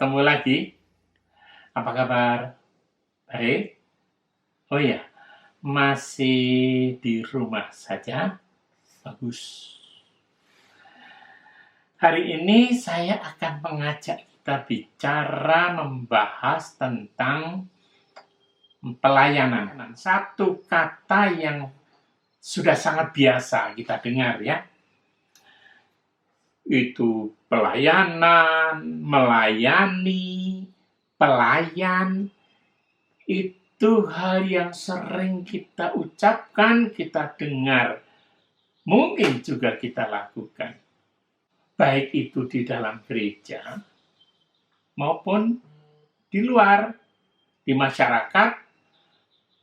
ketemu lagi. Apa kabar? Baik? Oh ya, masih di rumah saja? Bagus. Hari ini saya akan mengajak kita bicara membahas tentang pelayanan. Satu kata yang sudah sangat biasa kita dengar ya. Itu pelayanan, melayani, pelayan. Itu hal yang sering kita ucapkan, kita dengar. Mungkin juga kita lakukan. Baik itu di dalam gereja maupun di luar, di masyarakat,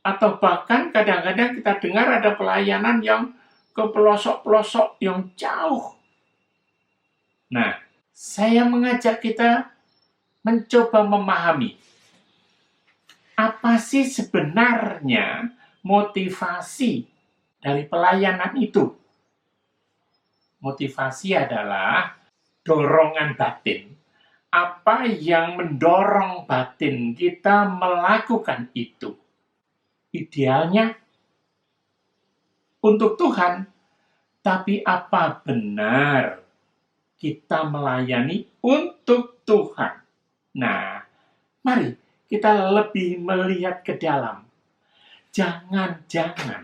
atau bahkan kadang-kadang kita dengar ada pelayanan yang ke pelosok-pelosok yang jauh. Nah, saya mengajak kita mencoba memahami apa sih sebenarnya motivasi dari pelayanan itu. Motivasi adalah dorongan batin. Apa yang mendorong batin kita melakukan itu? Idealnya untuk Tuhan, tapi apa benar kita melayani untuk Tuhan? Nah, mari kita lebih melihat ke dalam. Jangan-jangan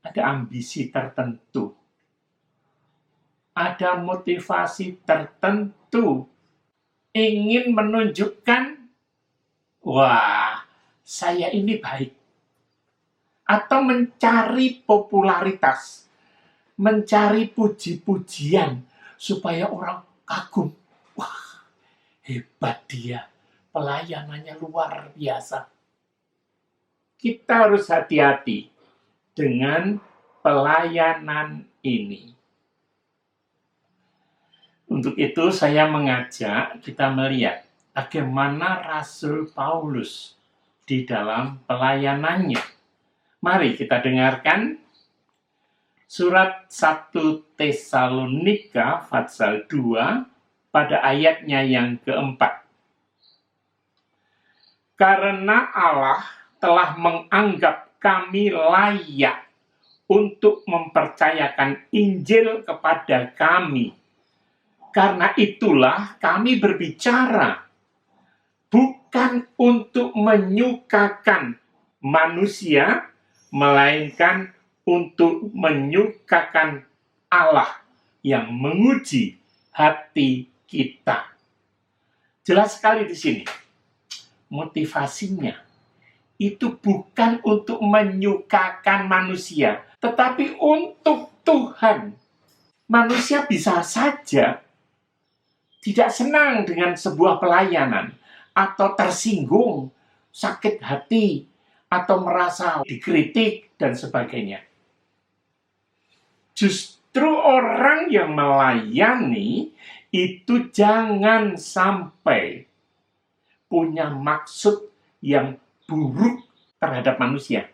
ada ambisi tertentu, ada motivasi tertentu, ingin menunjukkan, wah, saya ini baik. Atau mencari popularitas, mencari puji-pujian, supaya orang kagum. Wah, hebat dia, pelayanannya luar biasa. Kita harus hati-hati dengan pelayanan ini. Untuk itu saya mengajak kita melihat bagaimana Rasul Paulus di dalam pelayanannya. Mari kita dengarkan surat 1 Tesalonika pasal 2 pada ayatnya yang keempat. Karena Allah telah menganggap kami layak untuk mempercayakan Injil kepada kami. Karena itulah kami berbicara bukan untuk menyukakan manusia, melainkan untuk menyukakan Allah yang menguji hati kita. Jelas sekali di sini. Motivasinya itu bukan untuk menyukakan manusia, tetapi untuk Tuhan. Manusia bisa saja tidak senang dengan sebuah pelayanan, atau tersinggung, sakit hati, atau merasa dikritik, dan sebagainya. Justru orang yang melayani itu jangan sampai punya maksud yang buruk terhadap manusia.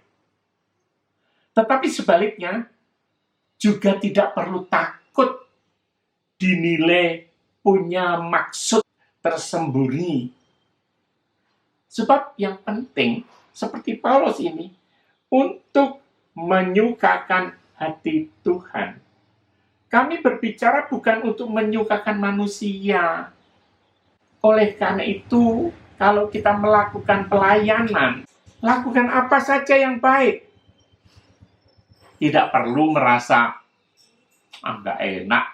Tetapi sebaliknya, juga tidak perlu takut dinilai punya maksud tersembunyi. Sebab yang penting, seperti Paulus ini, untuk menyukakan hati Tuhan. Kami berbicara bukan untuk menyukakan manusia. Oleh karena itu, kalau kita melakukan pelayanan, lakukan apa saja yang baik. Tidak perlu merasa nggak enak,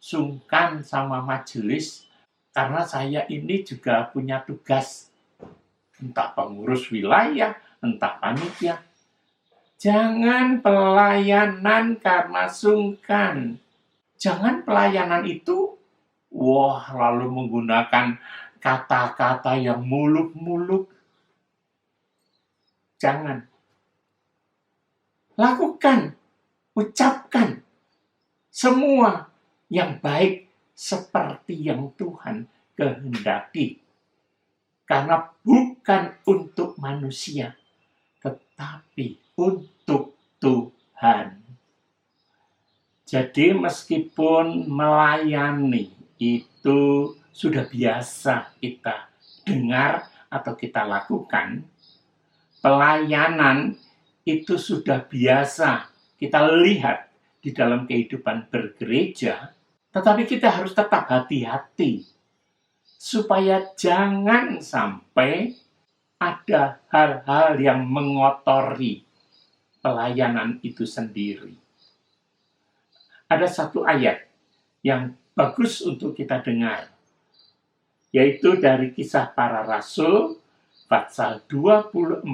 sungkan sama majelis, karena saya ini juga punya tugas, entah pengurus wilayah, entah panitia. Jangan pelayanan karena sungkan. Jangan pelayanan itu, lalu menggunakan kata-kata yang muluk-muluk. Jangan. Lakukan, ucapkan semua yang baik seperti yang Tuhan kehendaki. Karena bukan untuk manusia, tetapi untuk Tuhan. Jadi meskipun melayani itu sudah biasa kita dengar atau kita lakukan, pelayanan itu sudah biasa kita lihat di dalam kehidupan bergereja, tetapi kita harus tetap hati-hati supaya jangan sampai ada hal-hal yang mengotori pelayanan itu sendiri. Ada satu ayat yang bagus untuk kita dengar, yaitu dari Kisah Para Rasul pasal 24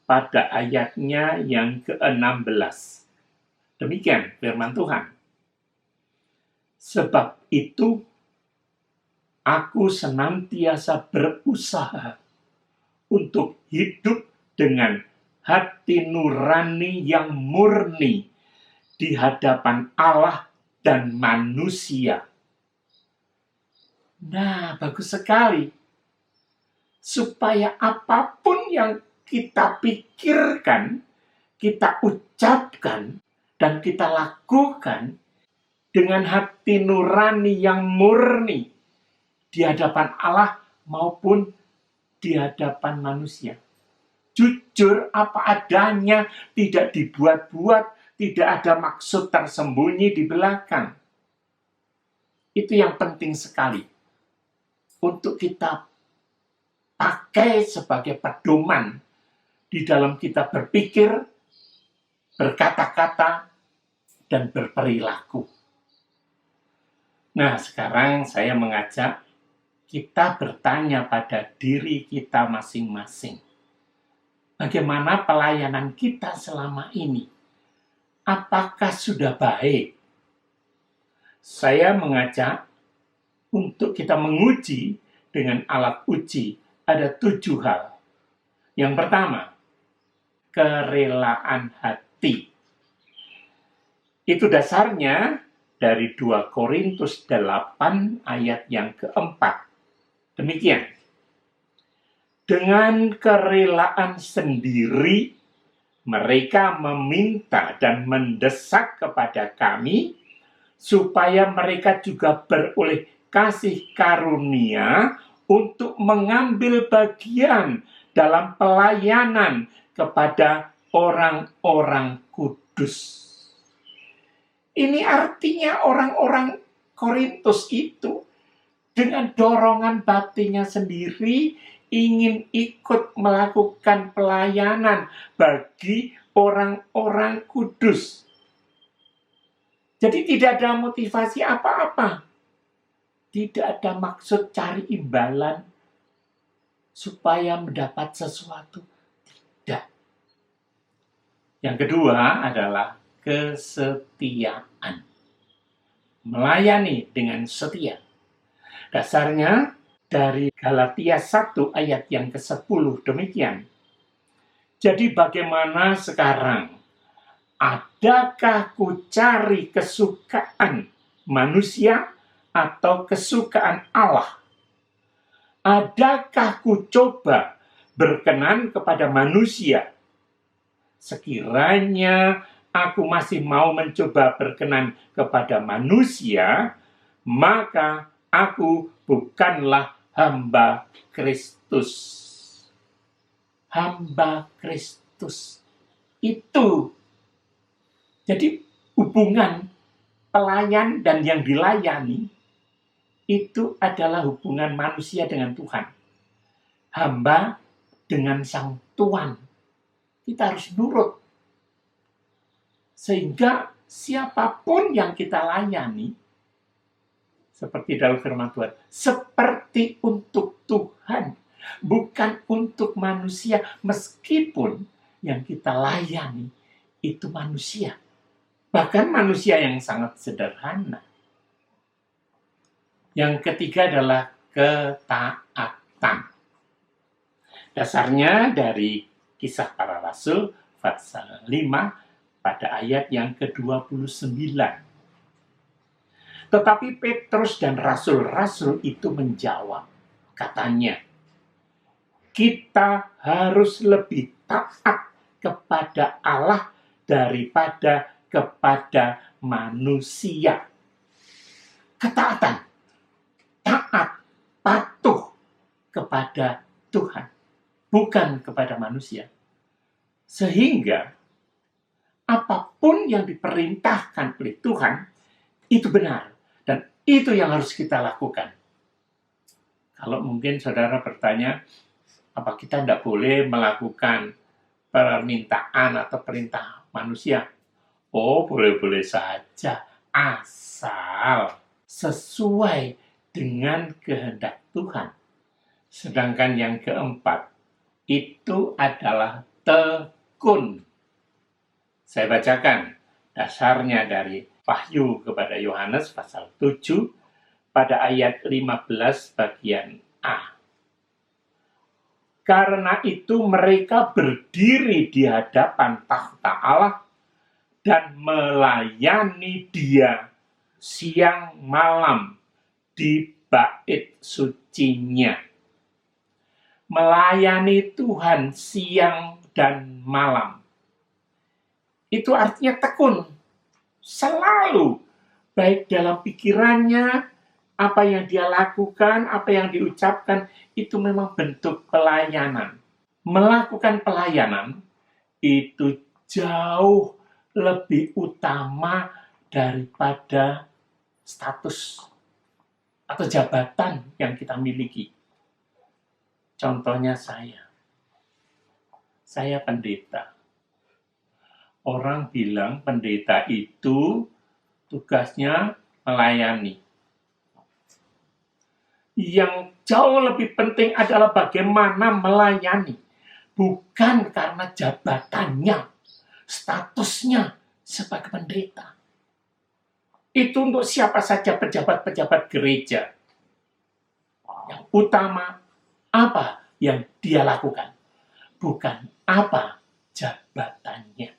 pada ayatnya yang ke-16. Demikian firman Tuhan. Sebab itu aku senantiasa berusaha untuk hidup dengan hati nurani yang murni di hadapan Allah dan manusia. Nah, bagus sekali. Supaya apapun yang kita pikirkan, kita ucapkan, dan kita lakukan dengan hati nurani yang murni di hadapan Allah maupun di hadapan manusia. Jujur apa adanya, tidak dibuat-buat, tidak ada maksud tersembunyi di belakang. Itu yang penting sekali untuk kita pakai sebagai pedoman di dalam kita berpikir, berkata-kata, dan berperilaku. Nah, sekarang saya mengajak kita bertanya pada diri kita masing-masing. Bagaimana pelayanan kita selama ini? Apakah sudah baik? Saya mengajak untuk kita menguji dengan alat uji ada 7 hal. Yang pertama, kerelaan hati. Itu dasarnya dari 2 Korintus 8 ayat yang keempat. Demikian. Dengan kerelaan sendiri, mereka meminta dan mendesak kepada kami supaya mereka juga beroleh kasih karunia untuk mengambil bagian dalam pelayanan kepada orang-orang kudus. Ini artinya orang-orang Korintus itu dengan dorongan batinnya sendiri ingin ikut melakukan pelayanan bagi orang-orang kudus. Jadi tidak ada motivasi apa-apa. Tidak ada maksud cari imbalan supaya mendapat sesuatu. Tidak. Yang kedua adalah kesetiaan. Melayani dengan setia. Dasarnya dari Galatia 1 ayat yang ke-10 demikian. Jadi bagaimana sekarang? Adakah ku cari kesukaan manusia atau kesukaan Allah? Adakah ku coba berkenan kepada manusia? Sekiranya aku masih mau mencoba berkenan kepada manusia, maka aku bukanlah hamba Kristus. Hamba Kristus. Itu. Jadi hubungan pelayan dan yang dilayani itu adalah hubungan manusia dengan Tuhan. Hamba dengan Sang Tuhan. Kita harus nurut. Sehingga siapapun yang kita layani, seperti dalam firman Tuhan, seperti untuk Tuhan, bukan untuk manusia, meskipun yang kita layani itu manusia. Bahkan manusia yang sangat sederhana. Yang ketiga adalah ketaatan. Dasarnya dari Kisah Para Rasul pasal 5 pada ayat yang ke-29. Tetapi Petrus dan rasul-rasul itu menjawab, katanya, kita harus lebih taat kepada Allah daripada kepada manusia. Ketaatan. taat, patuh kepada Tuhan, bukan kepada manusia. Sehingga apapun yang diperintahkan oleh Tuhan, itu benar. Dan itu yang harus kita lakukan. Kalau mungkin saudara bertanya, apa kita tidak boleh melakukan permintaan atau perintah manusia? Oh, boleh-boleh saja. Asal sesuai dengan kehendak Tuhan. Sedangkan yang keempat, itu adalah tekun. Saya bacakan dasarnya dari Wahyu kepada Yohanes pasal 7 pada ayat 15 bagian A. Karena itu mereka berdiri di hadapan takhta Allah dan melayani Dia siang malam di bait sucinya. Melayani Tuhan siang dan malam. Itu artinya tekun. Selalu. Baik dalam pikirannya, apa yang dia lakukan, apa yang diucapkan, itu memang bentuk pelayanan. Melakukan pelayanan, itu jauh lebih utama daripada status atau jabatan yang kita miliki. Contohnya saya pendeta. Orang bilang pendeta itu tugasnya melayani. Yang jauh lebih penting adalah bagaimana melayani. Bukan karena jabatannya, statusnya sebagai pendeta. Itu untuk siapa saja pejabat-pejabat gereja. Yang utama, apa yang dia lakukan. Bukan apa jabatannya.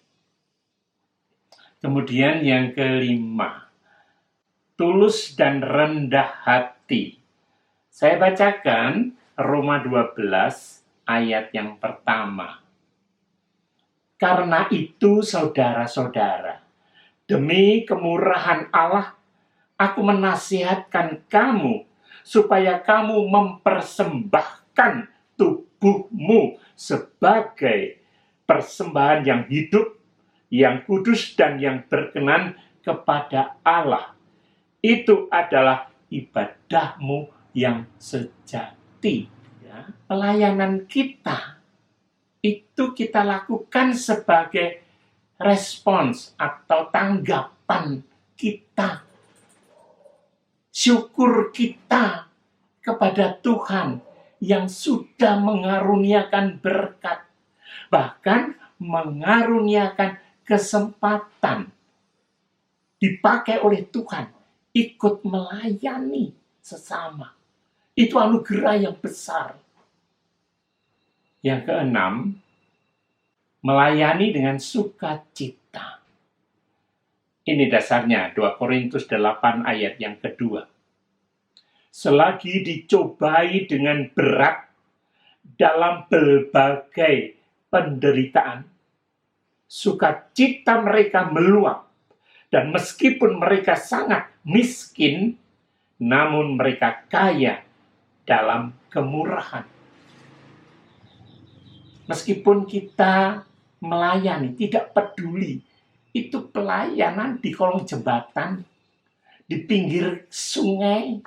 Kemudian yang kelima, tulus dan rendah hati. Saya bacakan Roma 12 ayat yang pertama. Karena itu saudara-saudara, demi kemurahan Allah, aku menasihatkan kamu supaya kamu mempersembahkan tubuhmu sebagai persembahan yang hidup, yang kudus dan yang berkenan kepada Allah. Itu adalah ibadahmu yang sejati. Ya. Pelayanan kita itu kita lakukan sebagai respons atau tanggapan kita, syukur kita kepada Tuhan yang sudah mengaruniakan berkat, bahkan mengaruniakan kesempatan dipakai oleh Tuhan ikut melayani sesama. Itu anugerah yang besar. Yang keenam, melayani dengan sukacita. Ini dasarnya 2 Korintus 8 ayat yang kedua. Selagi dicobai dengan berat dalam berbagai penderitaan, sukacita mereka meluap, dan meskipun mereka sangat miskin, namun mereka kaya dalam kemurahan. Meskipun kita melayani, tidak peduli, itu pelayanan di kolong jembatan, di pinggir sungai,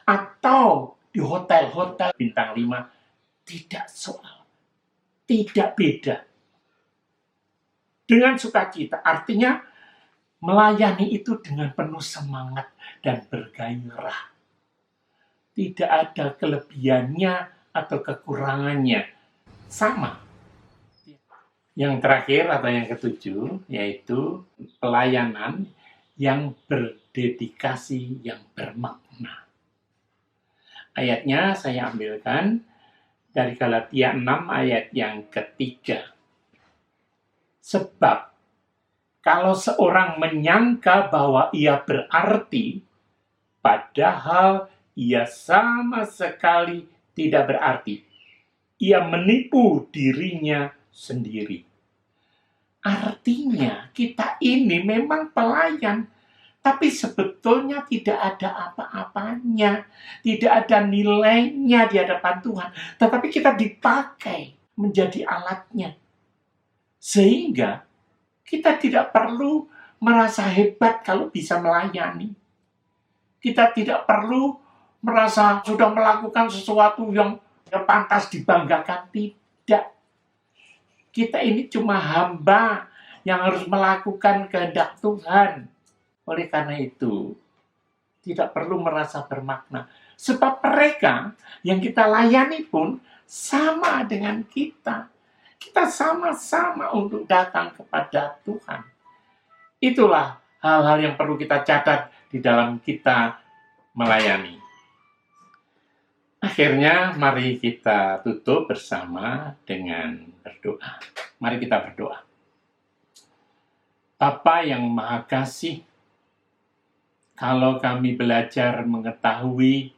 atau di hotel-hotel bintang 5, tidak soal, tidak beda. Dengan sukacita, artinya melayani itu dengan penuh semangat dan bergairah. Tidak ada kelebihannya atau kekurangannya. Sama. Yang terakhir atau yang ketujuh, yaitu pelayanan yang berdedikasi, yang bermakna. Ayatnya saya ambilkan dari Galatia 6 ayat yang ketiga. Sebab kalau seorang menyangka bahwa ia berarti, padahal ia sama sekali tidak berarti, ia menipu dirinya sendiri. Artinya kita ini memang pelayan, tapi sebetulnya tidak ada apa-apanya, tidak ada nilainya di hadapan Tuhan, tetapi kita dipakai menjadi alatnya. Sehingga kita tidak perlu merasa hebat kalau bisa melayani. Kita tidak perlu merasa sudah melakukan sesuatu yang pantas dibanggakan. Tidak. Kita ini cuma hamba yang harus melakukan kehendak Tuhan. Oleh karena itu, tidak perlu merasa bermakna. Sebab mereka yang kita layani pun sama dengan kita. Kita sama-sama untuk datang kepada Tuhan. Itulah hal-hal yang perlu kita catat di dalam kita melayani. Akhirnya, mari kita tutup bersama dengan berdoa. Mari kita berdoa. Bapa yang Maha Kasih, kalau kami belajar mengetahui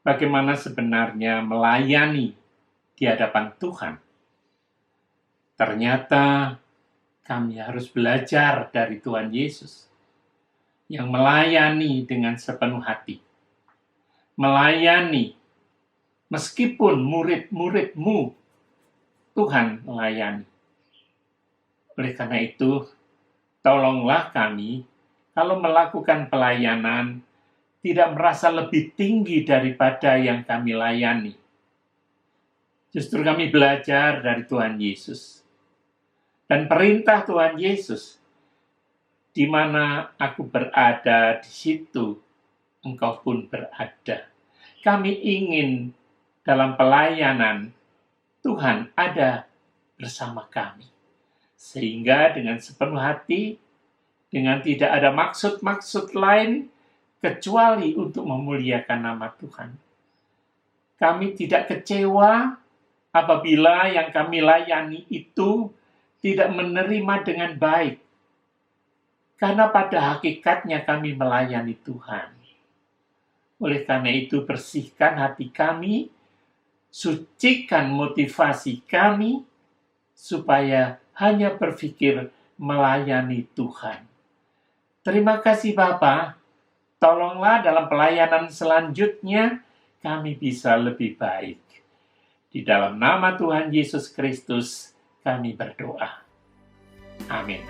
bagaimana sebenarnya melayani di hadapan Tuhan, ternyata kami harus belajar dari Tuhan Yesus yang melayani dengan sepenuh hati. Melayani meskipun murid-murid-Mu, Tuhan melayani. Oleh karena itu, tolonglah kami kalau melakukan pelayanan, tidak merasa lebih tinggi daripada yang kami layani. Justru kami belajar dari Tuhan Yesus. Dan perintah Tuhan Yesus, di mana aku berada, di situ engkau pun berada. Kami ingin dalam pelayanan, Tuhan ada bersama kami. Sehingga dengan sepenuh hati, dengan tidak ada maksud-maksud lain kecuali untuk memuliakan nama Tuhan. Kami tidak kecewa apabila yang kami layani itu tidak menerima dengan baik. Karena pada hakikatnya kami melayani Tuhan. Oleh karena itu bersihkan hati kami, sucikan motivasi kami, supaya hanya berpikir melayani Tuhan. Terima kasih Bapa, tolonglah dalam pelayanan selanjutnya kami bisa lebih baik. Di dalam nama Tuhan Yesus Kristus kami berdoa. Amin.